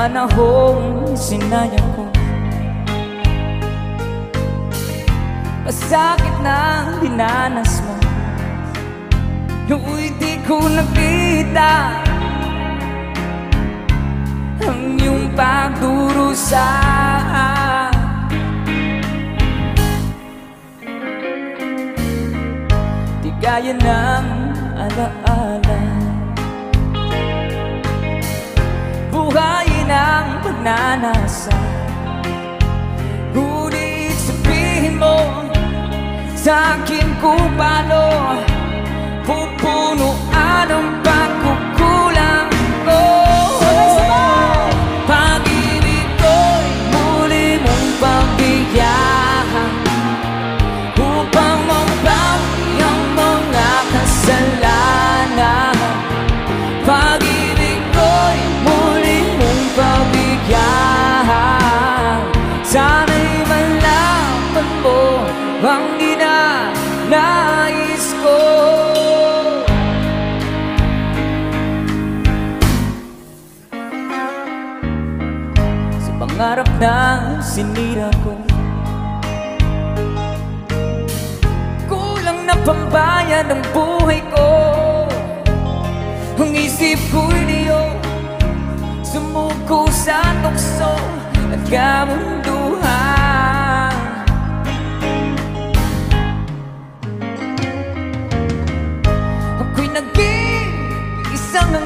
panahong sinayang ko. Masakit na dinanas mo, nooy di ko nakita ang iyong pagdurusa. Di gaya ng alaala, buhayin ang pagnanasa. Ngunit sabihin mo sa akin kung paano pupunuan ang pagkukulang ko. Pag-ibig ko'y muli mong pagbigyan upang mabawi ang mga kasalanan. Pag-ibig ko'y muli mong pagbigyan. Sana'y malaman mo ang dinanais ko. Sa pangarap na sinira ko, kulang na pambayad ang buhay ko. Ang isip ko'y diyo, sumuko sa tukso at kamunduhan. Ako'y naging isang